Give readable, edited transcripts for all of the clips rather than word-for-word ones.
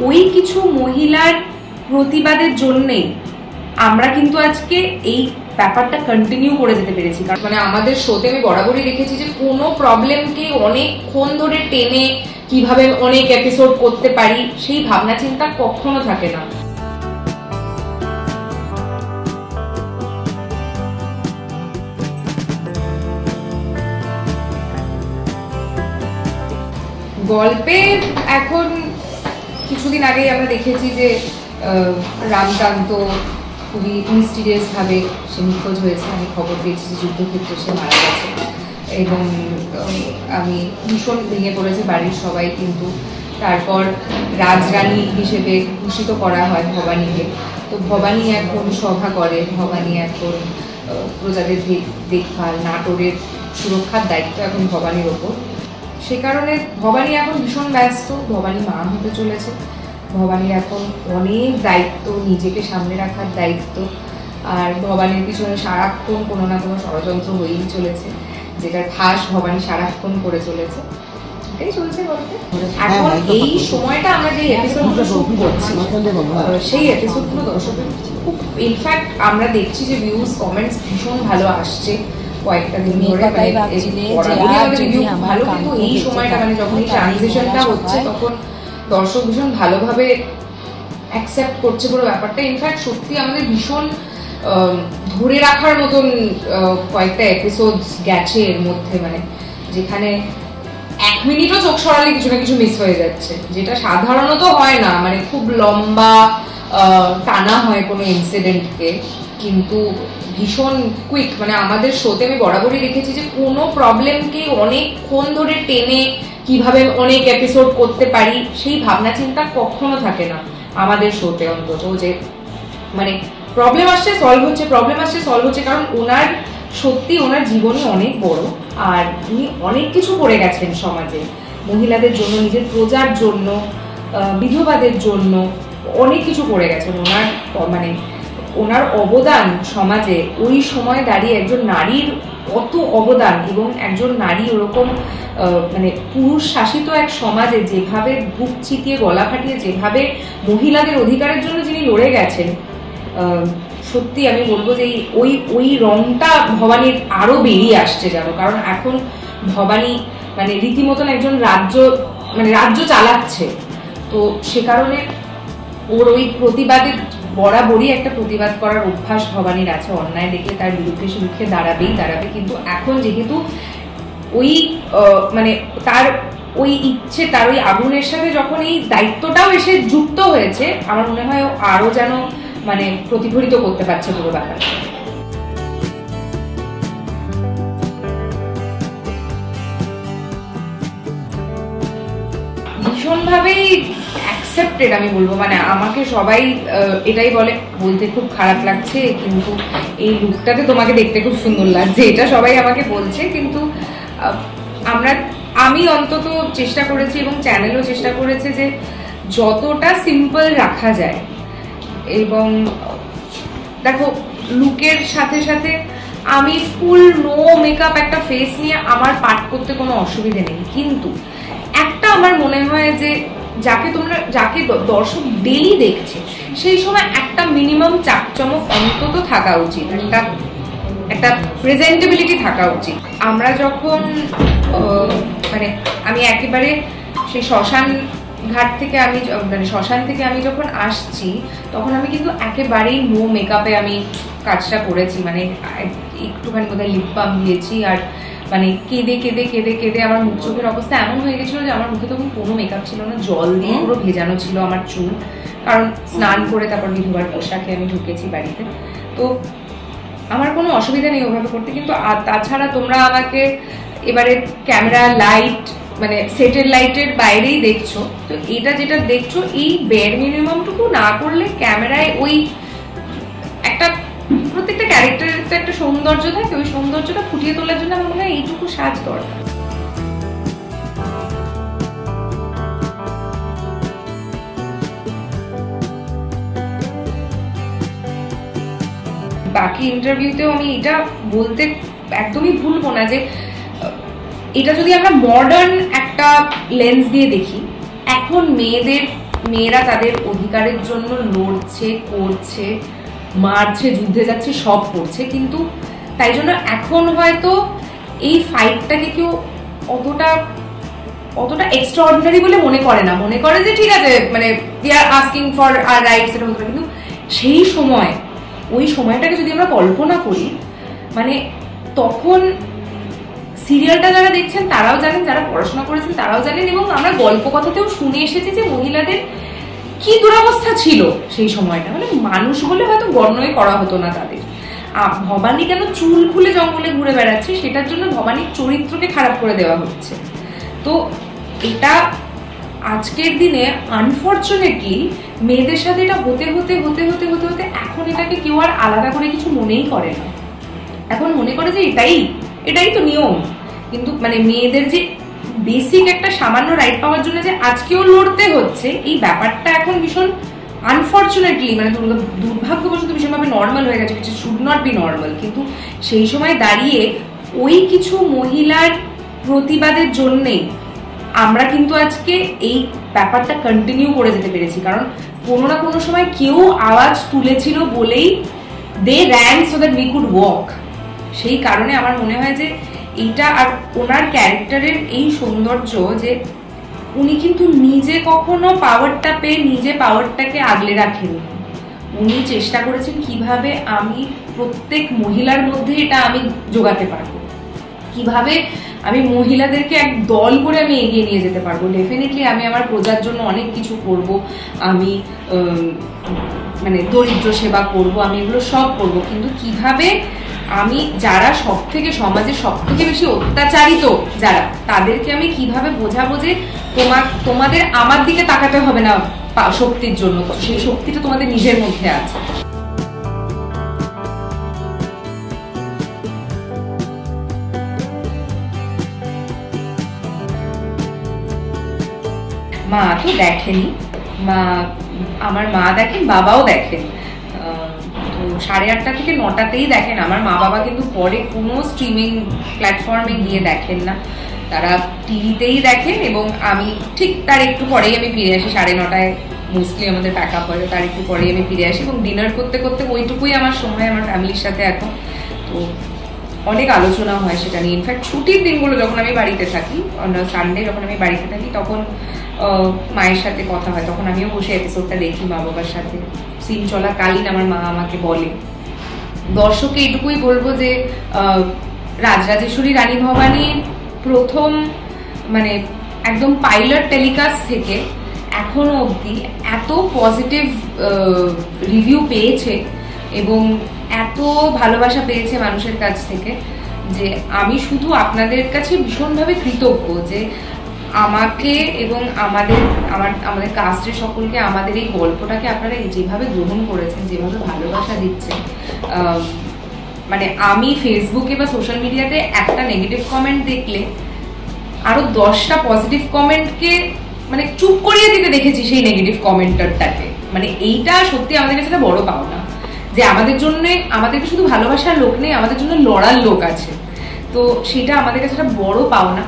ওই কিছু মহিলার প্রতিবাদের জন্যেই আমরা কিন্তু আজকে এই ব্যাপারটা কন্টিনিউ করে যেতে পেরেছি। মানে আমাদের শোতে আমি বরাবরই দেখেছি যে কোনো প্রবলেমকে অনেকক্ষণ ধরে টেনে কিভাবে অনেক এপিসোড করতে পারি সেই ভাবনা চিন্তা কখনো থাকে না। গল্পে এখন কিছুদিন আগেই আমরা দেখেছি যে রামকান্ত খুবই মিস্টিরিয়াস ভাবে সে নিখোঁজ হয়েছে। আমি খবর পেয়েছি যে যুদ্ধক্ষেত্রে সে মারা গেছে এবং আমি ভীষণ ভেঙে পড়েছে বাড়ির সবাই। কিন্তু তারপর রাজরানী হিসেবে ঘোষিত করা হয় ভবানীকে। তো ভবানী এখন সভা করে, ভবানী এখন প্রজাদের দেখভাল নাটোরের সুরক্ষার দায়িত্ব এখন ভবানীর ওপর। সে কারণে ভবানী এখন ভীষণ ব্যস্ত। ভবানী মা হতে চলেছে, ভবানীর এখন অনেক দায়িত্ব, নিজেকে সামনে রাখার দায়িত্ব। আর ভবানীর পিছনে সারাক্ষণ কোনো না কোনো ষড়যন্ত্র হয়েই চলেছে, যেটার ফাঁস ভবানী সারাক্ষণ করে চলেছে। এটাই চলছে গল্পে। এখন এই সময়টা আমরা যে এপিসোডগুলো শুট করছি সেই এপিসোডগুলো দর্শকের খুব, ইনফ্যাক্ট আমরা দেখছি যে ভিউজ কমেন্টস ভীষণ ভালো আসছে কয়েকটা দিন ধরে। ভালো, কিন্তু এই সময়টা মানে যখন এই ট্রানজিশনটা হচ্ছে তখন দর্শক ভীষণ ভালোভাবে অ্যাকসেপ্ট করছে পুরো ব্যাপারটা। ইনফ্যাক্ট সত্যি আমাদের ভীষণ ধরে রাখার মতন কয়েকটা এপিসোডস গেছে এর মধ্যে, মানে যেখানে 1 মিনিটও চোখ সরালে কিছু না কিছু মিস হয়ে যাচ্ছে, যেটা সাধারণত হয় না। মানে খুব লম্বা টানা হয় কোনো ইনসিডেন্টকে, কিন্তু ভীষণ কুইক। মানে আমাদের শোতে আমি বরাবরই দেখেছি যে কোনো প্রবলেমকে অনেকক্ষণ ধরে টেনে কিভাবে অনেক এপিসোড করতে পারি সেই ভাবনা চিন্তা কখনো থাকে না আমাদের শোতে অন্তত। যে মানে প্রবলেম আসছে সলভ হচ্ছে, প্রবলেম আসছে সলভ হচ্ছে। কারণ ওনার সত্যি ওনার জীবনই অনেক বড়, আর উনি অনেক কিছু করে গেছেন সমাজে, মহিলাদের জন্য, নিজের প্রজার জন্য, বিধবাদের জন্য অনেক কিছু করে গেছেন। ওনার মানে ওনার অবদান সমাজে ওই সময় দাঁড়িয়ে একজন নারীর কত অবদান, এবং একজন নারী ওরকম মানে পুরুষ শাসিত এক সমাজে যেভাবে বুক চিতিয়ে গলা ফাটিয়ে যেভাবে মহিলাদের অধিকারের জন্য যিনি লড়ে গেছেন, সত্যি আমি বলবো যে ওই রংটা ভবানীর আরো বেরিয়ে আসছে যেন। কারণ এখন ভবানী মানে রীতিমতন একজন রাজ্য চালাচ্ছে। তো সে কারণে ওর ওই প্রতিবাদের বরাবরই একটা প্রতিবাদ করার অভ্যাস ভবানীর আছে। অন্যায় দেখলে তার বিরুদ্ধে সে মুখে দাঁড়াবে। কিন্তু এখন যেহেতু ওই মানে তার ওই ইচ্ছে, তার ওই আগুনের সাথে যখন এই দায়িত্বটাও এসে যুক্ত হয়েছে, আমার মনে হয় আরো যেন মানে প্রতিফলিত করতে পারছে পুরো ব্যাপারটা। ভীষণভাবেই অ্যাকসেপ্টেড আমি বলবো। মানে আমাকে সবাই এটাই বলতে খুব খারাপ লাগছে, কিন্তু এই লুকটাতে তোমাকে দেখতে খুব সুন্দর লাগছে, এটা সবাই আমাকে বলছে। কিন্তু আমি অন্তত চেষ্টা করেছি এবং চ্যানেলও চেষ্টা করেছে যে যতটা সিম্পল রাখা যায়। এবং দেখো, লুকের সাথে সাথে আমি ফুল নো মেকআপ একটা ফেস নিয়ে আমার পাঠ করতে কোনো অসুবিধে নেই, কিন্তু একটা আমার মনে হয় যে যাকে দর্শক ডেলি দেখছে সেই সময় একটা মিনিমাম চাকচমক অন্তত থাকা উচিত, একটা প্রেজেন্টেবিলিটি থাকা উচিত। আমরা যখন মানে আমি একেবারে সেই শ্মশান থেকে আমি যখন আসছি তখন আমি কিন্তু একেবারেই নো মেকআপে আমি কাজটা করেছি। মানে একটুখানি বোধহয় লিপ বাম দিয়েছি, আর মানে কেঁদে কেঁদে কেঁদে কেঁদে আমার মুখ চোখের অবস্থা এমন হয়ে গেছিল যে আমার মুখে তখন কোনো মেকআপ ছিল না, জল দিয়ে পুরো ভেজানো ছিল আমার চুল। কারণ স্নান করে তারপর বিধবার পোশাকে আমি ঢুকেছি বাড়িতে। তো আমার কোনো অসুবিধা নেই ওভাবে করতে। কিন্তু তাছাড়া তোমরা আমাকে এবারে ক্যামেরা লাইট মানে সেটের লাইটের বাইরেই দেখছো, তো এটা যেটা দেখছো এই বেয়ার মিনিমামটুকু না করলে ক্যামেরায় ওই একটা প্রত্যেকটা ক্যারেক্টারের তো একটা সৌন্দর্য থাকে, ওই সৌন্দর্যটা ফুটিয়ে তোলার জন্য আমার মনে হয় এইটুকু সাজ দরকার। বাকি ইন্টারভিউতেও আমি এটা বলতে একদমই ভুলবো না যে এটা যদি আমরা মডার্ন একটা লেন্স দিয়ে দেখি, এখন মেয়েদের মেয়েরা তাদের অধিকারের জন্য লড়ছে, করছে, মারছে, যুদ্ধে যাচ্ছে, সব করছে, কিন্তু তাই জন্য এখন হয়তো এই ফাইটটাকে কেউ অতটা এক্সট্রাঅর্ডিনারি বলে মনে করে না, মনে করে যে ঠিক আছে মানে we are asking for our rights, এটা হতে পারে। কিন্তু সেই সময় ওই সময়টাকে যদি আমরা কল্পনা করি, মানে তখন সিরিয়ালটা যারা দেখছেন তারাও জানেন, যারা পড়াশোনা করেছেন তারাও জানেন, এবং আমরা গল্প কথাতেও শুনে এসেছি যে মহিলাদের কি দুরবস্থা ছিল সেই সময়টা। মানে মানুষ বলে হয়তো গণ্যই করা হতো না তাদের। ভবানী কেন চুল খুলে জঙ্গলে ঘুরে বেড়াচ্ছে সেটার জন্য ভবানীর চরিত্রকে খারাপ করে দেওয়া হচ্ছে। তো এটা আজকের দিনে আনফর্চুনেটলি মেয়েদের সাথে এটা হতে হতে হতে হতে হতে হতে এখন এটাকে কেউ আর আলাদা করে কিছু মনেই করে না। এখন মনে করে যে এটাই তো নিয়ম। কিন্তু মানে মেয়েদের যে বেসিক একটা সামান্য রাইট পাওয়ার জন্য যে আজকেও লড়তে হচ্ছে, এই ব্যাপারটা এখন ভীষণ আনফর্চুনেটলি মানে দুর্ভাগ্যবশত ভীষণভাবে নর্মাল হয়ে গেছে, কিছু শুড নট বি নর্মাল। কিন্তু সেই সময় দাঁড়িয়ে ওই কিছু মহিলার প্রতিবাদের জন্যেই আমরা কিন্তু আজকে এই ব্যাপারটা কন্টিনিউ করে যেতে পেরেছি। কারণ কোনো না কোনো সময় কেউ আওয়াজ তুলেছিল বলেই they ran so that we could walk. সেই কারণে আমার মনে হয় যে এইটা, আর ওনার ক্যারেক্টারের এই সৌন্দর্য যে উনি কিন্তু নিজে কখনো পাওয়ারটা পেয়ে নিজে পাওয়ারটাকে আগলে রাখেন। উনি চেষ্টা করেছেন কিভাবে আমি প্রত্যেক মহিলার মধ্যে এটা আমি জোগাতে পারবো, কিভাবে আমি মহিলাদেরকে এক দল করে আমি এগিয়ে নিয়ে যেতে পারবো। ডেফিনেটলি আমি আমার প্রজার জন্য অনেক কিছু করব, আমি মানে দরিদ্র সেবা করব, আমি এগুলো সব করব, কিন্তু কিভাবে আমি যারা সব থেকে সমাজে সব থেকে বেশি অত্যাচারিত যারা, তাদেরকে আমি কিভাবে বোঝাবো যে তোমাদের আমার দিকে তাকাতে হবে না শক্তির জন্য, সেই শক্তিটা তোমাদের নিজের মধ্যে আছে। মা তো দেখেনি, আমার মা দেখেন, বাবাও দেখেন, তো 8:30 থেকে 9টাতেই দেখেন। আমার মা বাবা কিন্তু পরে কোনো স্ট্রিমিং প্ল্যাটফর্মে গিয়ে দেখেন না, তারা টিভিতেই দেখেন। এবং আমি ঠিক তার একটু পরেই আমি ফিরে আসি, 9:30টায় মোস্টলি আমাদের প্যাক আপ হয়, তার একটু পরেই আমি ফিরে আসি এবং ডিনার করতে করতে ওইটুকুই আমার সময় আমার ফ্যামিলির সাথে এখন। তো অনেক আলোচনা হয় সেটা নিয়ে। ইনফ্যাক্ট ছুটির দিনগুলো যখন আমি বাড়িতে থাকি, সানডে যখন আমি বাড়িতে থাকি, তখন মায়ের সাথে কথা হয়, তখন আমিও বসে এপিসোডটা দেখি মা বাবার সাথে। সিন চলাকালীন আমার মা আমাকে বলে। দর্শককে এটুকুই বলবো যে রাজরাজেশ্বরী রানী ভবানী প্রথম মানে একদম পাইলট টেলিকাস্ট থেকে এখনো অবধি এত পজিটিভ রিভিউ পেয়েছে এবং এত ভালোবাসা পেয়েছে মানুষের কাছ থেকে, যে আমি শুধু আপনাদের কাছে ভীষণভাবে কৃতজ্ঞ যে আমাকে এবং আমাদের কাস্টের সকলকে আমাদের এই গল্পটাকে আপনারা যেভাবে গ্রহণ করেছেন, যেভাবে ভালোবাসা দিচ্ছেন। মানে আমি ফেসবুকে বা সোশ্যাল মিডিয়াতে একটা নেগেটিভ কমেন্ট দেখলে আরো 10টা পজিটিভ কমেন্টকে মানে চুপ করিয়ে দিতে দেখেছি সেই নেগেটিভ কমেন্টারটাকে। মানে এইটা সত্যি আমাদের কাছে একটা বড় পাওনা যে আমাদেরকে শুধু ভালোবাসার লোক নেই, আমাদের জন্য লড়ার লোক আছে। তো সেটা আমাদের কাছে একটা বড় পাওনা।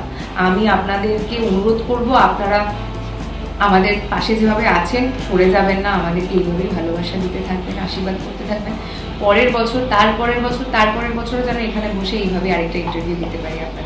আমি আপনাদেরকে অনুরোধ করব, আপনারা আমাদের পাশে যেভাবে আছেন সরে যাবেন না, আমাদেরকে এইভাবেই ভালোবাসা দিতে থাকবেন, আশীর্বাদ করতে থাকবেন। পরের বছর, তারপরের বছর, তারপরের বছরও যেন এখানে বসে এইভাবে আরেকটা ইন্টারভিউ দিতে পারি আপনাদের।